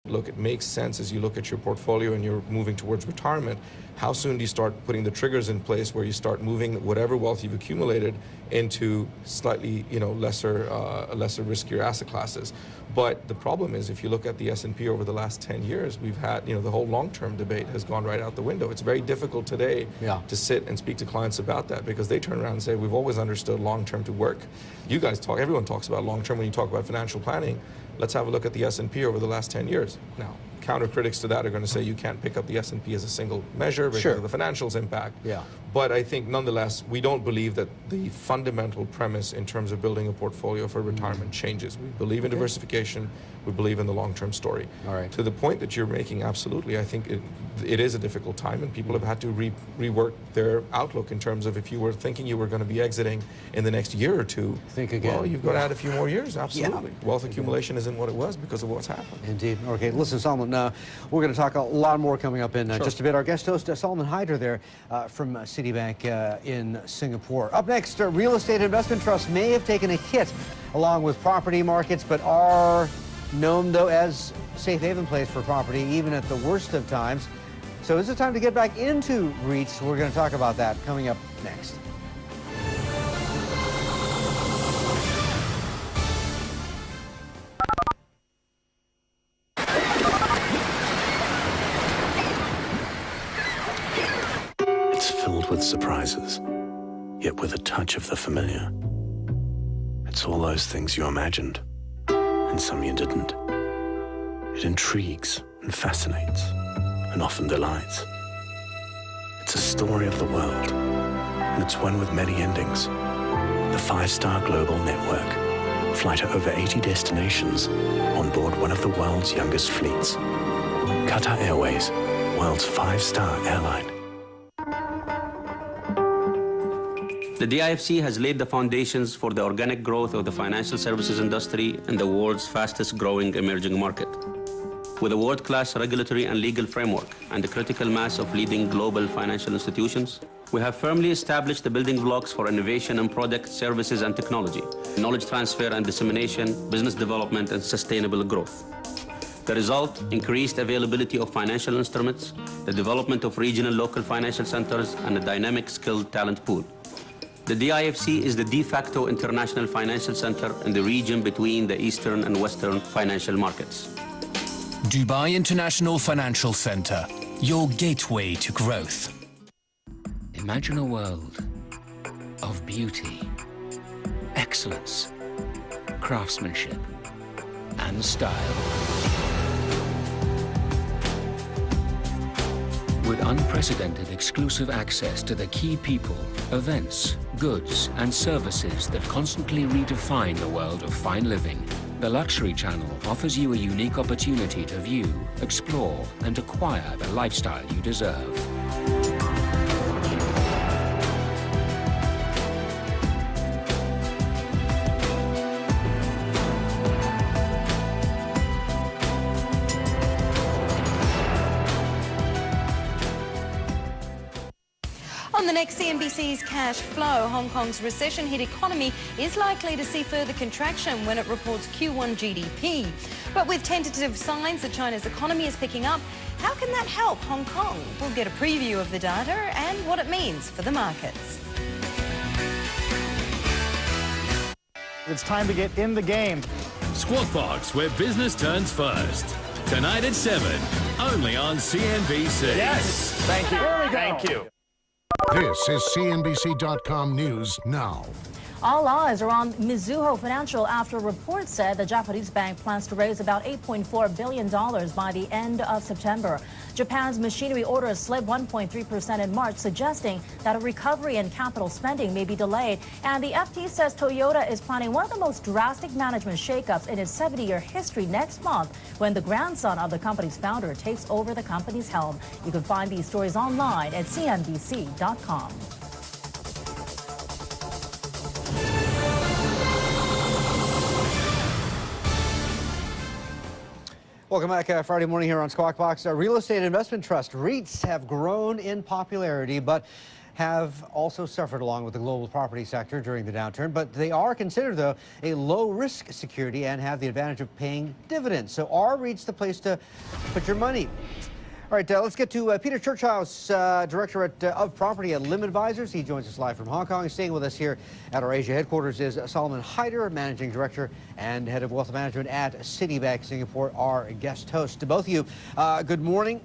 Look, it makes sense as you look at your portfolio and you're moving towards retirement. How soon do you start putting the triggers in place where you start moving whatever wealth you've accumulated into slightly, lesser riskier asset classes? But the problem is, if you look at the S&P over the last 10 years, we've had, the whole long-term debate has gone right out the window. It's very difficult today to sit and speak to clients about that, because they turn around and say, we've always understood long-term to work. You guys talk, everyone talks about long-term when you talk about financial planning. Let's have a look at the S&P over the last 10 years. Now, counter critics to that are going to say you can't pick up the S&P as a single measure because of the financials impact. But I think nonetheless, we don't believe that the fundamental premise in terms of building a portfolio for retirement changes. We believe in diversification. We believe in the long-term story. To the point that you're making, absolutely, I think it is a difficult time, and people have had to rework their outlook in terms of, if you were thinking you were going to be exiting in the next year or two, think again. Well, you've got to add a few more years, absolutely. Wealth accumulation isn't what it was because of what's happened. Indeed. Okay, listen, Solomon, we're going to talk a lot more coming up in just a bit. Our guest host, Solomon Hyder there from Citibank in Singapore. Up next, real estate investment trusts may have taken a hit along with property markets, but are known, though, as safe haven place for property, even at the worst of times. So is it time to get back into REITs? We're going to talk about that coming up next. It's filled with surprises, yet with a touch of the familiar. It's all those things you imagined, and some you didn't. It intrigues and fascinates, and often delights. It's a story of the world, and it's one with many endings. The 5-star global network. Fly to over 80 destinations on board one of the world's youngest fleets. Qatar Airways, world's 5-star airline. The DIFC has laid the foundations for the organic growth of the financial services industry in the world's fastest growing emerging market. With a world-class regulatory and legal framework and a critical mass of leading global financial institutions, we have firmly established the building blocks for innovation in product, services, and technology, knowledge transfer and dissemination, business development, and sustainable growth. The result, increased availability of financial instruments, the development of regional local financial centers, and a dynamic skilled talent pool. The DIFC is the de facto international financial center in the region between the Eastern and Western financial markets. Dubai International Financial Center, your gateway to growth. Imagine a world of beauty, excellence, craftsmanship, and style. With unprecedented exclusive access to the key people, events, goods, and services that constantly redefine the world of fine living, the Luxury Channel offers you a unique opportunity to view, explore, and acquire the lifestyle you deserve. On the next CNBC's Cash Flow, Hong Kong's recession-hit economy is likely to see further contraction when it reports Q1 GDP. But with tentative signs that China's economy is picking up, how can that help Hong Kong? We'll get a preview of the data and what it means for the markets. It's time to get in the game. Squawk Box, where business turns first. Tonight at 7, only on CNBC. Yes, thank you. Here we go. Thank you. This is CNBC.com News Now. All eyes are on Mizuho Financial after reports said the Japanese bank plans to raise about $8.4 billion by the end of September. Japan's machinery orders slid 1.3% in March, suggesting that a recovery in capital spending may be delayed. And the FT says Toyota is planning one of the most drastic management shakeups in its 70-year history next month when the grandson of the company's founder takes over the company's helm. You can find these stories online at CNBC.com. Welcome back Friday morning here on Squawk Box. Real estate investment trust REITs have grown in popularity, but have also suffered along with the global property sector during the downturn, but they are considered, though, a low-risk security and have the advantage of paying dividends. So are REITs the place to put your money? All right, let's get to Peter Churchhouse, Director of Property at Lim Advisors. He joins us live from Hong Kong. Staying with us here at our Asia headquarters is Solomon Hyder, Managing Director and Head of Wealth Management at Citibank Singapore, our guest host. To both of you, good morning.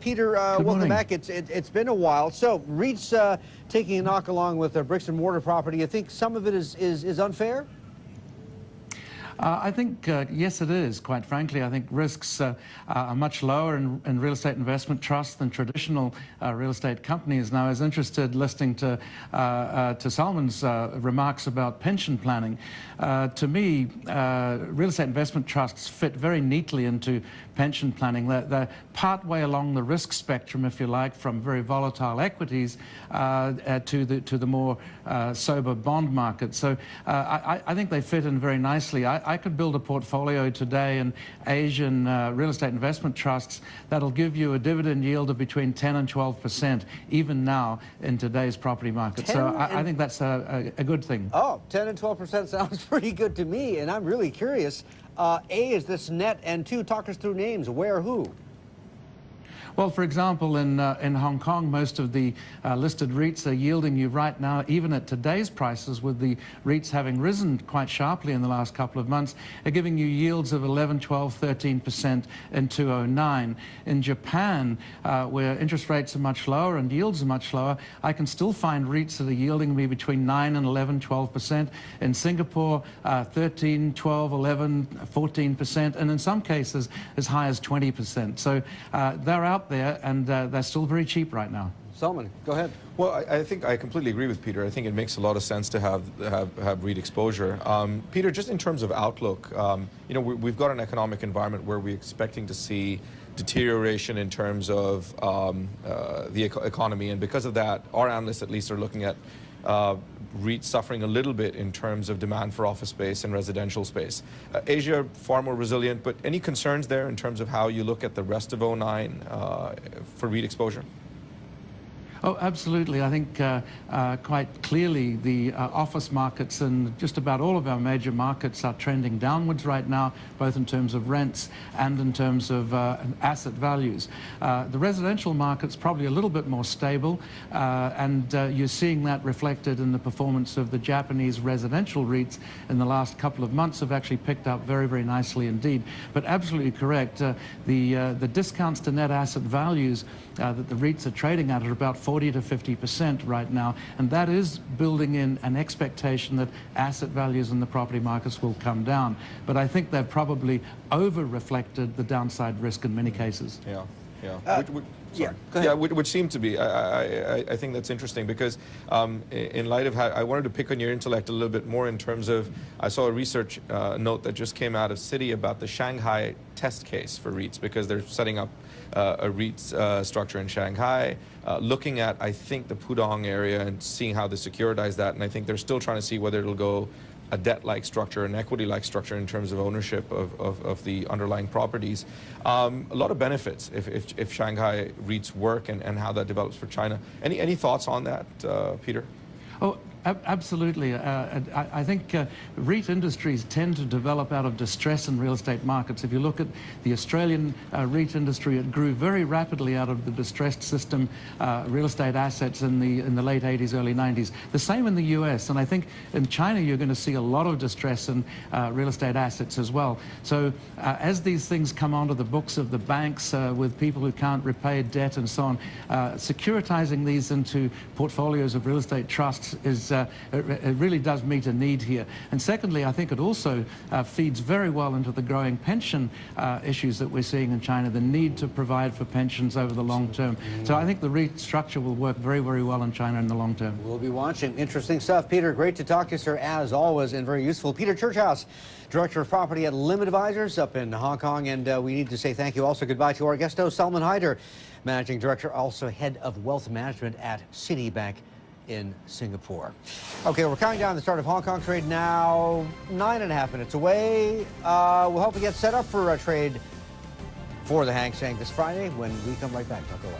Peter, welcome back. It's been a while. So REITs taking a knock along with bricks and mortar property. You think some of it is unfair? I think, yes, it is, quite frankly. I think risks are much lower in real estate investment trusts than traditional real estate companies. Now, I was interested listening to Salomon's remarks about pension planning. To me, real estate investment trusts fit very neatly into pension planning. They're partway along the risk spectrum, if you like, from very volatile equities to the more sober bond market. So I think they fit in very nicely. I could build a portfolio today in Asian real estate investment trusts that'll give you a dividend yield of between 10 and 12%, even now in today's property market. So I think that's a good thing. Oh, 10 and 12% sounds pretty good to me, and I'm really curious. A, is this net, and two, talk us through names. Where, who? Well, for example, in Hong Kong, most of the listed REITs are yielding you right now, even at today's prices, with the REITs having risen quite sharply in the last couple of months, are giving you yields of 11, 12, 13% in 2009. In Japan, where interest rates are much lower and yields are much lower, I can still find REITs that are yielding me between 9 and 11, 12%. In Singapore, 13, 12, 11, 14%, and in some cases as high as 20%. So they're out there, and they're still very cheap right now. Solomon, go ahead. Well, I think I completely agree with Peter. I think it makes a lot of sense to have REIT exposure. Peter, just in terms of outlook, you know, we've got an economic environment where we're expecting to see deterioration in terms of the economy, and because of that, our analysts at least are looking at REITs suffering a little bit in terms of demand for office space and residential space. Asia, far more resilient, but any concerns there in terms of how you look at the rest of 2009 for REIT exposure? Oh, absolutely. I think quite clearly the office markets in just about all of our major markets are trending downwards right now, both in terms of rents and in terms of asset values. The residential market's probably a little bit more stable, and you're seeing that reflected in the performance of the Japanese residential REITs in the last couple of months have actually picked up very, very nicely indeed. But absolutely correct. The discounts to net asset values that the REITs are trading at are about 40 to 50% right now, and that is building in an expectation that asset values in the property markets will come down. But I think they've probably over-reflected the downside risk in many cases. Which seem to be. I think that's interesting because in light of how I wanted to pick on your intellect a little bit more in terms of, I saw a research note that just came out of Citi about the Shanghai test case for REITs, because they're setting up a REIT structure in Shanghai, looking at, I think, the Pudong area and seeing how they securitize that, and I think they're still trying to see whether it'll go a debt-like structure, an equity-like structure in terms of ownership of the underlying properties. A lot of benefits if Shanghai REITs work and how that develops for China. Any thoughts on that, Peter? Oh, absolutely. I think REIT industries tend to develop out of distress in real estate markets. If you look at the Australian REIT industry, it grew very rapidly out of the distressed system real estate assets in the late 80s, early 90s. The same in the US, and I think in China you're going to see a lot of distress in real estate assets as well. So as these things come onto the books of the banks with people who can't repay debt and so on, securitizing these into portfolios of real estate trusts is it really does meet a need here. And secondly, I think it also feeds very well into the growing pension issues that we're seeing in China, the need to provide for pensions over the long term. So I think the REIT structure will work very, very well in China in the long term. We'll be watching. Interesting stuff. Peter, great to talk to you, sir, as always, and very useful. Peter Churchhouse, Director of Property at Lim Advisors up in Hong Kong, and we need to say thank you, also goodbye to our guest host, Solomon Hyder, Managing Director, also Head of Wealth Management at Citibank in Singapore. Okay, we're counting down the start of Hong Kong trade now, 9.5 minutes away. We'll help you get set up for a trade for the Hang Seng this Friday when we come right back. Don't go away.